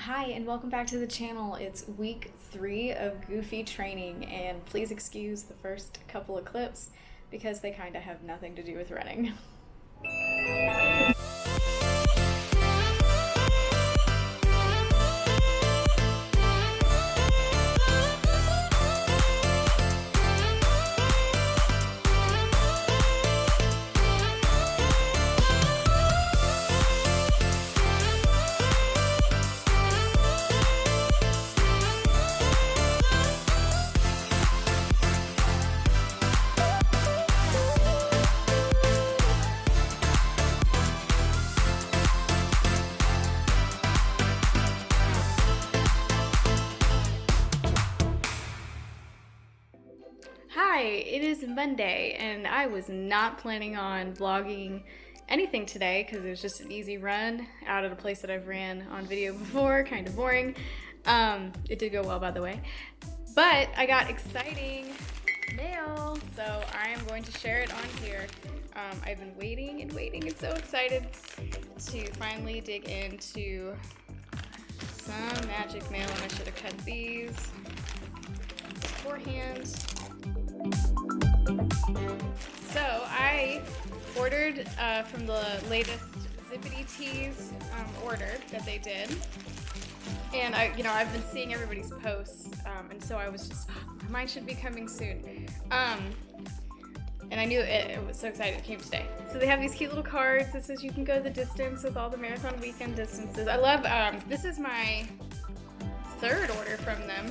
Hi and welcome back to the channel. It's week 3 of Goofy training, and please excuse the first couple of clips because they kind of have nothing to do with running. Hi, it is Monday and I was not planning on vlogging anything today because it was just an easy run out at a place that I've ran on video before, kind of boring. It did go well, by the way, but I got exciting mail, so I am going to share it on here. I've been waiting and so excited to finally dig into some magic mail, and I should have cut these beforehand. So I ordered from the latest Zippity Tees order that they did, and I've been seeing everybody's posts, and so I was just, mine should be coming soon. And I knew it was so excited it came today. So they have these cute little cards that says you can go the distance with all the marathon weekend distances. I love, this is my 3rd order from them,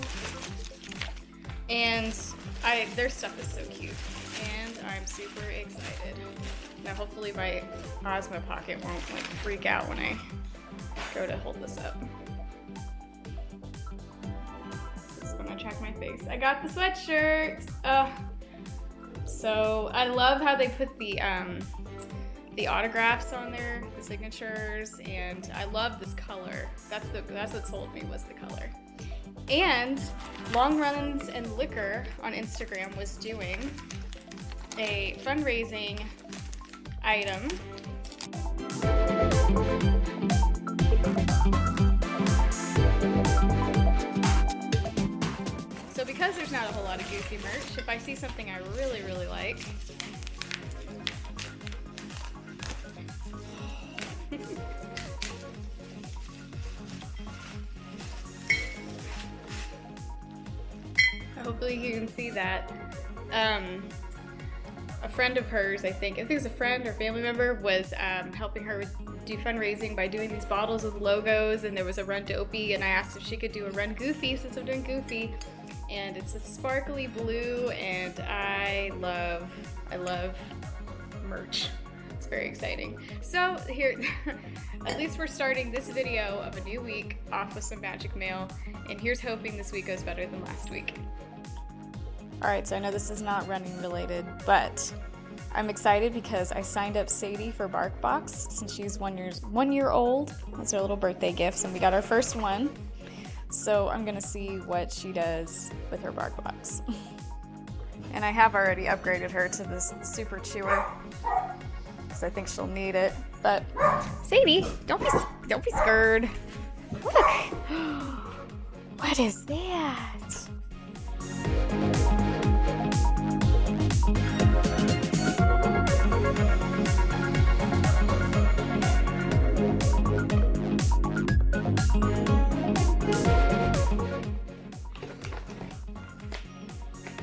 and their stuff is so cute, and I'm super excited. Now hopefully my Osmo Pocket won't freak out when I go to hold this up. This is when I track my face. I got the sweatshirt! So I love how they put the autographs on there, the signatures, and I love this color. That's what sold me, was the color. And Long Runs and Liquor on Instagram was doing a fundraising item. So because there's not a whole lot of Goofy merch, if I see something I really, really like, hopefully you can see that. A friend of hers, I think it was a friend or family member, was helping her do fundraising by doing these bottles with logos, and there was a Run Dopey, and I asked if she could do a Run Goofy since I'm doing Goofy, and it's a sparkly blue, and I love merch. It's very exciting. So here, at least we're starting this video of a new week off with some magic mail, and here's hoping this week goes better than last week. Alright, so I know this is not running related, but I'm excited because I signed up Sadie for BarkBox since she's 1 year old. That's her little birthday gifts, and we got our first one. So I'm gonna see what she does with her BarkBox. And I have already upgraded her to this super chewer because I think she'll need it. But Sadie, don't be scared. Look, what is that?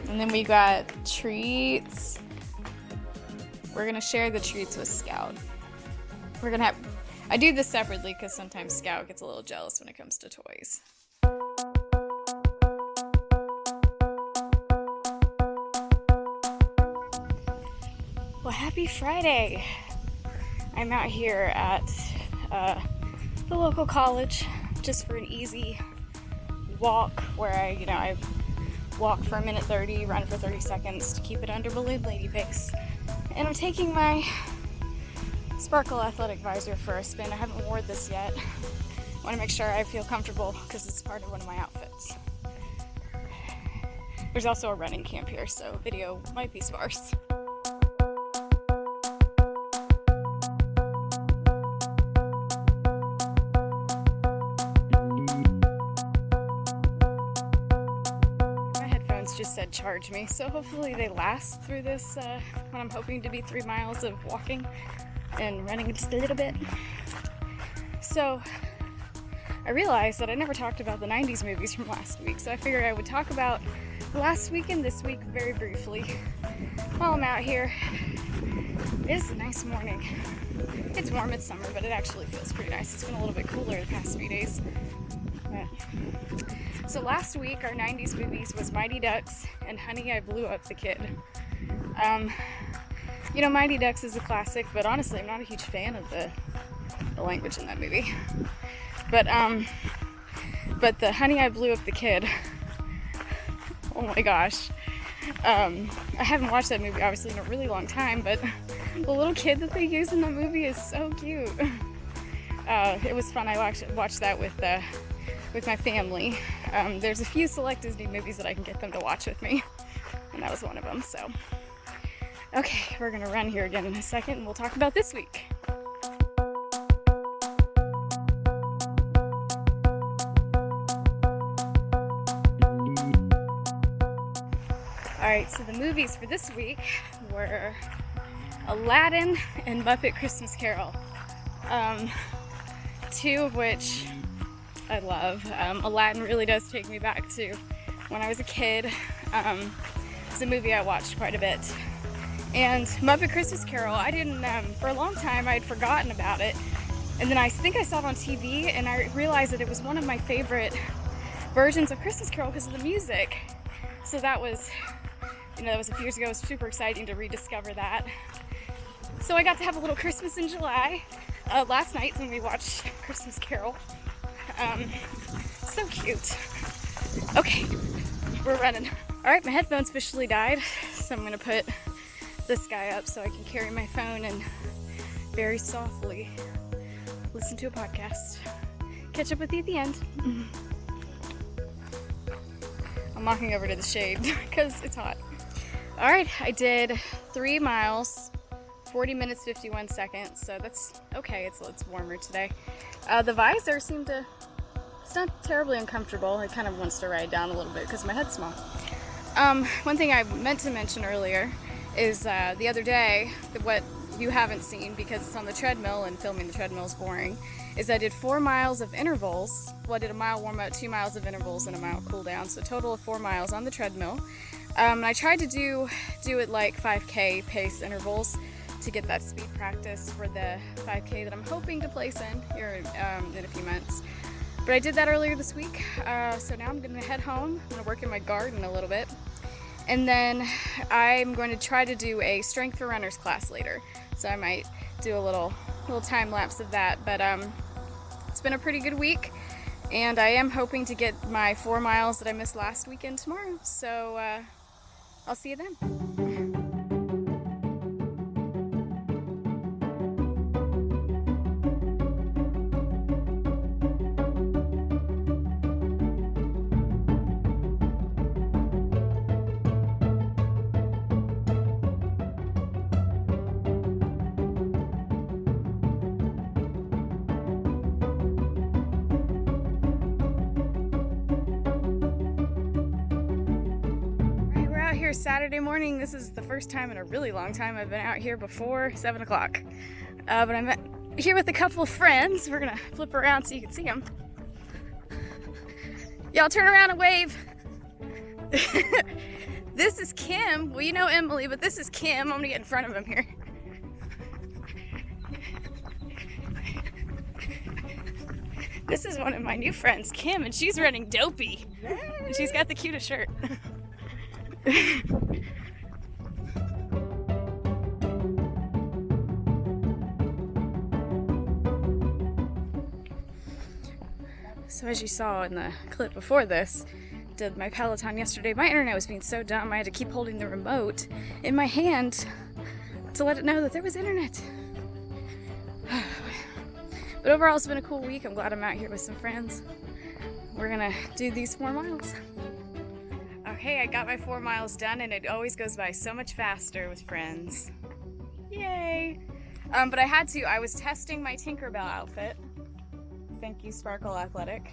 And then we got treats. We're gonna share the treats with Scout. I do this separately because sometimes Scout gets a little jealous when it comes to toys. Well, happy Friday. I'm out here at the local college just for an easy walk where I walk for 1:30, run for 30 seconds to keep it under balloon lady pace. And I'm taking my Sparkle Athletic Visor for a spin. I haven't worn this yet. I want to make sure I feel comfortable because it's part of one of my outfits. There's also a running camp here, so video might be sparse. signs just said charge me, so hopefully they last through this, what I'm hoping to be 3 miles of walking and running just a little bit. So I realized that I never talked about the 90s movies from last week, so I figured I would talk about last week and this week very briefly while I'm out here. It is a nice morning. It's warm, it's summer, but it actually feels pretty nice. It's been a little bit cooler the past few days. So last week, our 90s movies was Mighty Ducks and Honey, I Blew Up the Kid. You know, Mighty Ducks is a classic, but honestly, I'm not a huge fan of the language in that movie. But the Honey, I Blew Up the Kid, oh my gosh. I haven't watched that movie, obviously, in a really long time, but the little kid that they use in that movie is so cute. It was fun. I watched that with my family. There's a few select Disney movies that I can get them to watch with me, and that was one of them. So, okay, we're gonna run here again in a second, and we'll talk about this week. Alright, so the movies for this week were Aladdin and Muppet Christmas Carol. Two of which I love. Aladdin really does take me back to when I was a kid. It's a movie I watched quite a bit. And Muppet Christmas Carol, I didn't, for a long time I'd forgotten about it. And then I think I saw it on TV and I realized that it was one of my favorite versions of Christmas Carol because of the music. So that was, that was a few years ago. It was super exciting to rediscover that. So I got to have a little Christmas in July last night when we watched Christmas Carol. So cute. Okay, we're running. Alright, my headphones officially died, so I'm gonna put this guy up so I can carry my phone and very softly listen to a podcast. Catch up with you at the end. I'm walking over to the shade because it's hot. Alright, I did 3 miles, 40 minutes, 51 seconds, so that's okay. It's warmer today. The visor seemed to, it's not terribly uncomfortable. It kind of wants to ride down a little bit because my head's small. One thing I meant to mention earlier is the other day, what you haven't seen because it's on the treadmill and filming the treadmill is boring, is I did 4 miles of intervals. Well, I did a mile warm up, 2 miles of intervals, and a mile cool down, so a total of 4 miles on the treadmill. And I tried to do it like 5K pace intervals to get that speed practice for the 5K that I'm hoping to place in here in a few months. But I did that earlier this week, so now I'm going to head home. I'm going to work in my garden a little bit. And then I'm going to try to do a strength for runners class later. So I might do a little time lapse of that. But it's been a pretty good week. And I am hoping to get my 4 miles that I missed last weekend tomorrow. So I'll see you then. Here Saturday morning. This is the first time in a really long time I've been out here before 7 o'clock. But I'm here with a couple of friends. We're gonna flip around so you can see them. Y'all turn around and wave. This is Kim. Well, you know Emily, but this is Kim. I'm gonna get in front of him here. This is one of my new friends, Kim, and she's running Dopey. And she's got the cutest shirt. So as you saw in the clip before this, did my Peloton yesterday, my internet was being so dumb I had to keep holding the remote in my hand to let it know that there was internet. But overall it's been a cool week. I'm glad I'm out here with some friends. We're gonna do these 4 miles. Okay, I got my 4 miles done and it always goes by so much faster with friends. Yay! But I was testing my Tinkerbell outfit. Thank you, Sparkle Athletic.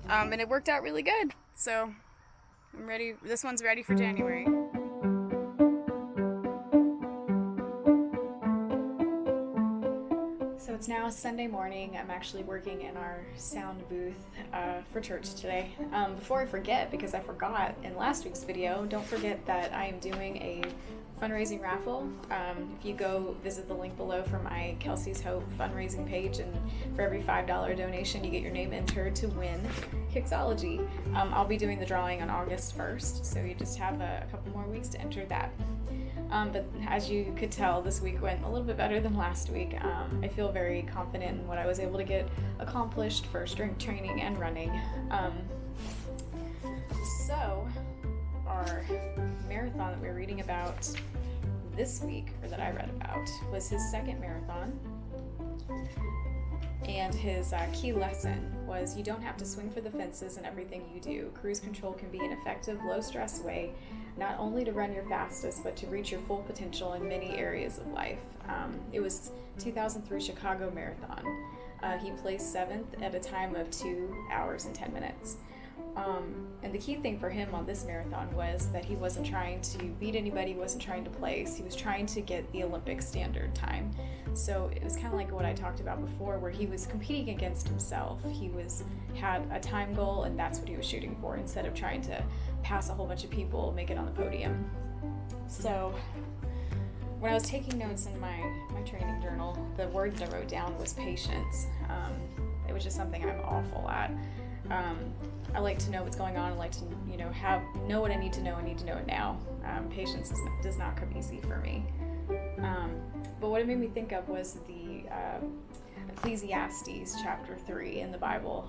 And it worked out really good. So I'm ready. This one's ready for January. So it's now Sunday morning. I'm actually working in our sound booth for church today. Before I forget, because I forgot in last week's video, don't forget that I am doing a fundraising raffle. If you go visit the link below for my Kelsey's Hope fundraising page, and for every $5 donation you get your name entered to win Kixology. I'll be doing the drawing on August 1st, so you just have a couple more weeks to enter that. But as you could tell, this week went a little bit better than last week. I feel very confident in what I was able to get accomplished for strength training and running. So our marathon that we're reading about this week, or that I read about, was his second marathon. And his key lesson was, you don't have to swing for the fences in everything you do. Cruise control can be an effective, low-stress way not only to run your fastest, but to reach your full potential in many areas of life. It was 2003 Chicago Marathon. He placed 7th at a time of 2 hours and 10 minutes. And the key thing for him on this marathon was that he wasn't trying to beat anybody, he wasn't trying to place, he was trying to get the Olympic standard time. So it was kind of like what I talked about before, where he was competing against himself. He had a time goal, and that's what he was shooting for, instead of trying to pass a whole bunch of people, make it on the podium. So when I was taking notes in my training journal, the word that I wrote down was patience. It was just something I'm awful at. I like to know what's going on. I like to, know what I need to know. I need to know it now. Patience does not come easy for me. But what it made me think of was the Ecclesiastes chapter 3 in the Bible,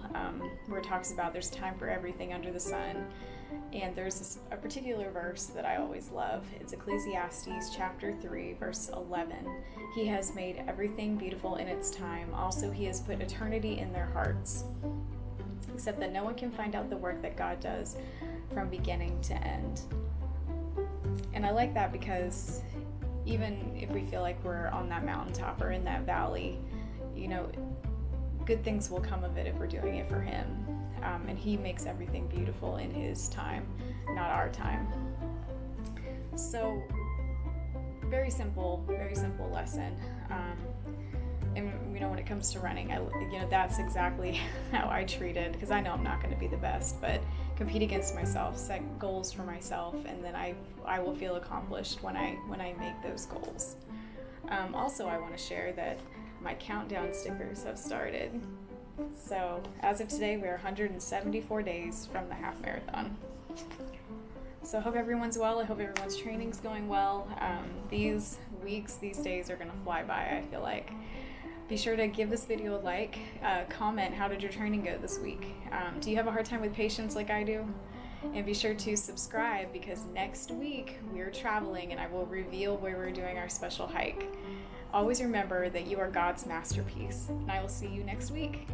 where it talks about there's time for everything under the sun. And there's a particular verse that I always love. It's Ecclesiastes chapter 3, verse 11. He has made everything beautiful in its time. Also, he has put eternity in their hearts, except that no one can find out the work that God does from beginning to end. And I like that, because even if we feel like we're on that mountaintop or in that valley, good things will come of it if we're doing it for him. And he makes everything beautiful in his time, not our time. So very simple lesson. And when it comes to running, that's exactly how I treat it, because I know I'm not going to be the best, but compete against myself, set goals for myself, and then I will feel accomplished when I make those goals. Also, I want to share that my countdown stickers have started. So as of today, we're 174 days from the half marathon. So I hope everyone's well. I hope everyone's training's going well. These weeks, these days are going to fly by, I feel like. Be sure to give this video a like, comment, how did your training go this week? Do you have a hard time with patience like I do? And be sure to subscribe, because next week we're traveling and I will reveal where we're doing our special hike. Always remember that you are God's masterpiece, and I will see you next week.